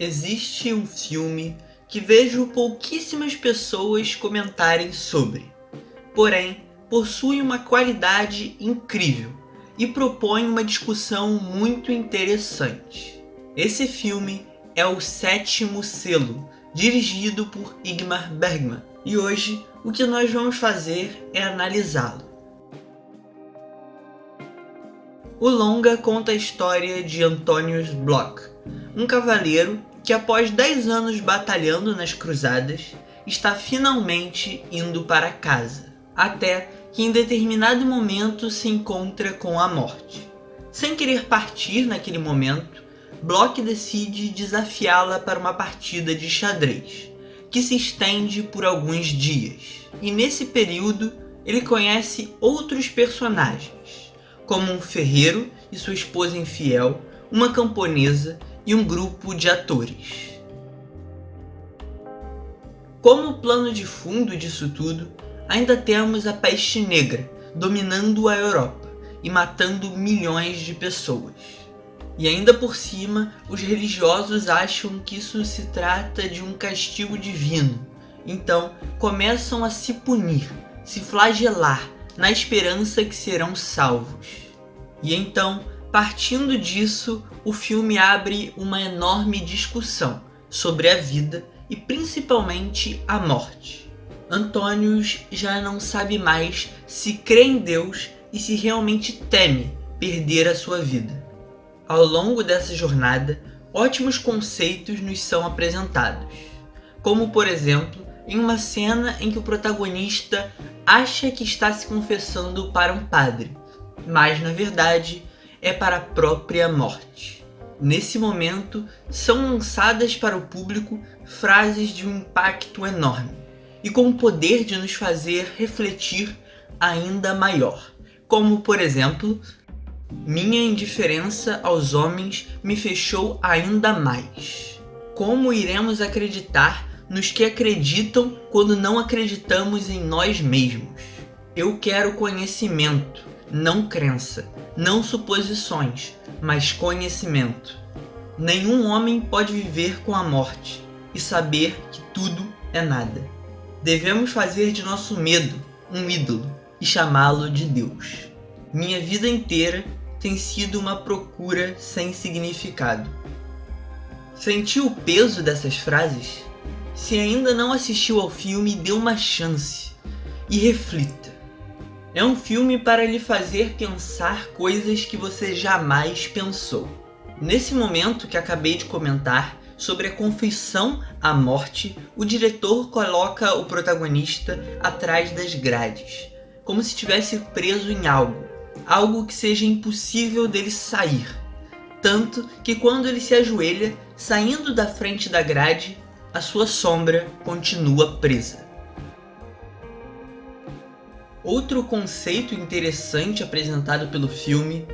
Existe um filme que vejo pouquíssimas pessoas comentarem sobre, porém possui uma qualidade incrível e propõe uma discussão muito interessante. Esse filme é O Sétimo Selo, dirigido por Ingmar Bergman, e hoje o que nós vamos fazer é analisá-lo. O longa conta a história de Antonius Block, um cavaleiro que após 10 anos batalhando nas cruzadas, está finalmente indo para casa, até que em determinado momento se encontra com a morte. Sem querer partir naquele momento, Block decide desafiá-la para uma partida de xadrez, que se estende por alguns dias. E nesse período, ele conhece outros personagens, como um ferreiro e sua esposa infiel, uma camponesa e um grupo de atores. Como plano de fundo disso tudo, ainda temos a peste negra dominando a Europa e matando milhões de pessoas. E ainda por cima, os religiosos acham que isso se trata de um castigo divino, então começam a se punir, se flagelar, na esperança que serão salvos. E então, partindo disso, o filme abre uma enorme discussão sobre a vida e principalmente a morte. Antonius já não sabe mais se crê em Deus e se realmente teme perder a sua vida. Ao longo dessa jornada, ótimos conceitos nos são apresentados, como por exemplo, em uma cena em que o protagonista acha que está se confessando para um padre, mas na verdade é para a própria morte. Nesse momento, são lançadas para o público frases de um impacto enorme e com o poder de nos fazer refletir ainda maior, como por exemplo, minha indiferença aos homens me fechou ainda mais. Como iremos acreditar nos que acreditam quando não acreditamos em nós mesmos? Eu quero conhecimento, não crença, não suposições, mas conhecimento. Nenhum homem pode viver com a morte e saber que tudo é nada. Devemos fazer de nosso medo um ídolo e chamá-lo de Deus. Minha vida inteira tem sido uma procura sem significado. Sentiu o peso dessas frases? Se ainda não assistiu ao filme, dê uma chance e reflita. É um filme para lhe fazer pensar coisas que você jamais pensou. Nesse momento que acabei de comentar sobre a confissão à morte, o diretor coloca o protagonista atrás das grades, como se estivesse preso em algo que seja impossível dele sair. Tanto que quando ele se ajoelha, saindo da frente da grade, a sua sombra continua presa. Outro conceito interessante apresentado pelo filme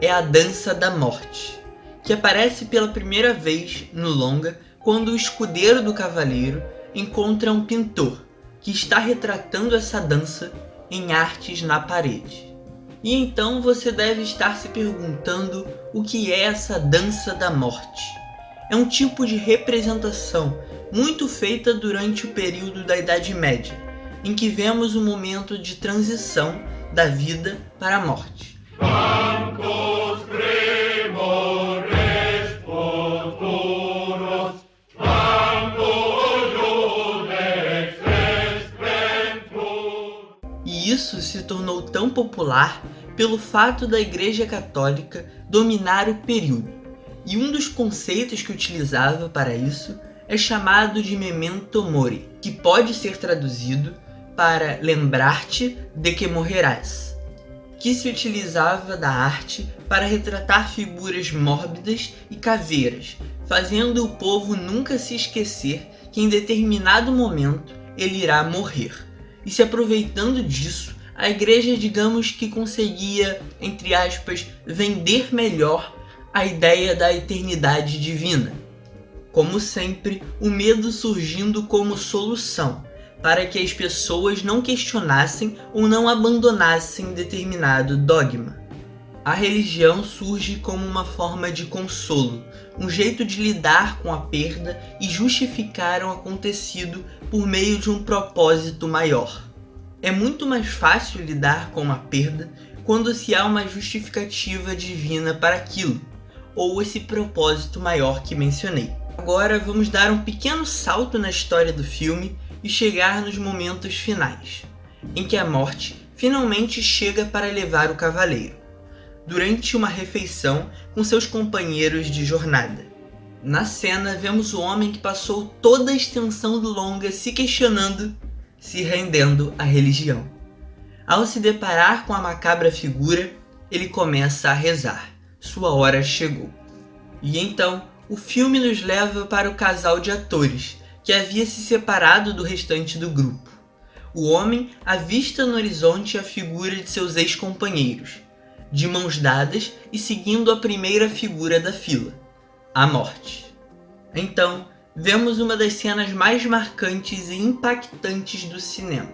é a dança da morte, que aparece pela primeira vez no longa quando o escudeiro do cavaleiro encontra um pintor que está retratando essa dança em artes na parede. E então você deve estar se perguntando o que é essa dança da morte. É um tipo de representação muito feita durante o período da Idade Média, em que vemos um momento de transição da vida para a morte. E isso se tornou tão popular pelo fato da Igreja Católica dominar o período. E um dos conceitos que utilizava para isso é chamado de memento mori, que pode ser traduzido para lembrar-te de que morrerás, que se utilizava da arte para retratar figuras mórbidas e caveiras, fazendo o povo nunca se esquecer que em determinado momento ele irá morrer. E se aproveitando disso, a igreja, digamos que conseguia, entre aspas, vender melhor a ideia da eternidade divina. Como sempre, o medo surgindo como solução, para que as pessoas não questionassem ou não abandonassem determinado dogma. A religião surge como uma forma de consolo, um jeito de lidar com a perda e justificar o acontecido por meio de um propósito maior. É muito mais fácil lidar com uma perda quando se há uma justificativa divina para aquilo, ou esse propósito maior que mencionei. Agora vamos dar um pequeno salto na história do filme e chegar nos momentos finais, em que a morte finalmente chega para levar o cavaleiro, durante uma refeição com seus companheiros de jornada. Na cena, vemos o homem que passou toda a extensão do longa se questionando, se rendendo à religião. Ao se deparar com a macabra figura, ele começa a rezar. Sua hora chegou. E então, o filme nos leva para o casal de atores, que havia se separado do restante do grupo. O homem avista no horizonte a figura de seus ex-companheiros, de mãos dadas e seguindo a primeira figura da fila, a morte. Então, vemos uma das cenas mais marcantes e impactantes do cinema.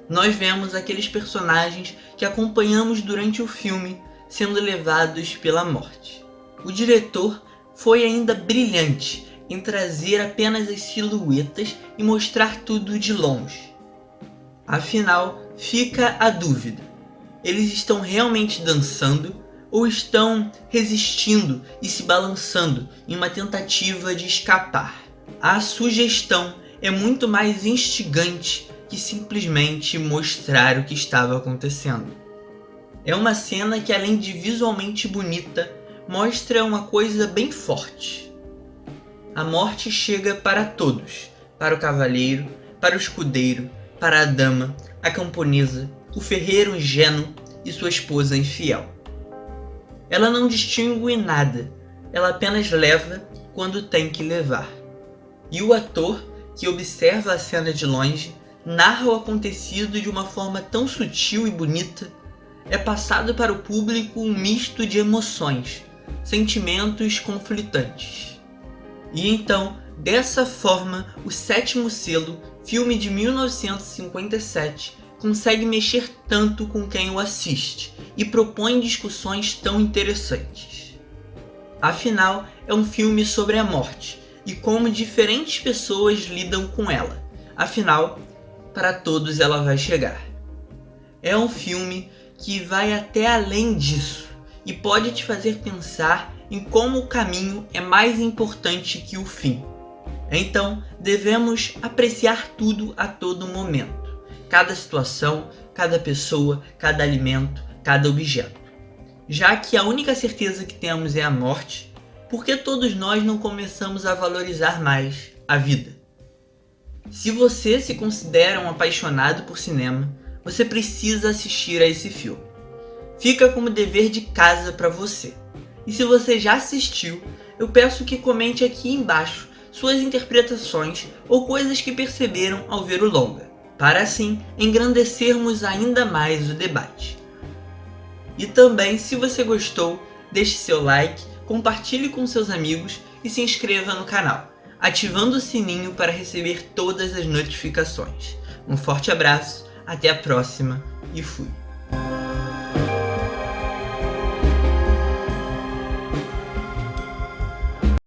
Nós vemos aqueles personagens que acompanhamos durante o filme sendo levados pela morte. O diretor foi ainda brilhante em trazer apenas as silhuetas e mostrar tudo de longe. Afinal, fica a dúvida: eles estão realmente dançando ou estão resistindo e se balançando em uma tentativa de escapar? A sugestão é muito mais instigante que simplesmente mostrar o que estava acontecendo. É uma cena que, além de visualmente bonita, mostra uma coisa bem forte. A morte chega para todos, para o cavaleiro, para o escudeiro, para a dama, a camponesa, o ferreiro ingênuo e sua esposa infiel. Ela não distingue nada, ela apenas leva quando tem que levar. E o ator, que observa a cena de longe, narra o acontecido de uma forma tão sutil e bonita, é passado para o público um misto de emoções, sentimentos conflitantes. E então, dessa forma, o Sétimo Selo, filme de 1957, consegue mexer tanto com quem o assiste e propõe discussões tão interessantes. Afinal, é um filme sobre a morte e como diferentes pessoas lidam com ela. Afinal, para todos ela vai chegar. É um filme que vai até além disso e pode te fazer pensar em como o caminho é mais importante que o fim. Então, devemos apreciar tudo a todo momento. Cada situação, cada pessoa, cada alimento, cada objeto. Já que a única certeza que temos é a morte, por que todos nós não começamos a valorizar mais a vida? Se você se considera um apaixonado por cinema, você precisa assistir a esse filme. Fica como dever de casa para você. E se você já assistiu, eu peço que comente aqui embaixo suas interpretações ou coisas que perceberam ao ver o longa, para assim engrandecermos ainda mais o debate. E também, se você gostou, deixe seu like, compartilhe com seus amigos e se inscreva no canal, ativando o sininho para receber todas as notificações. Um forte abraço, até a próxima e fui!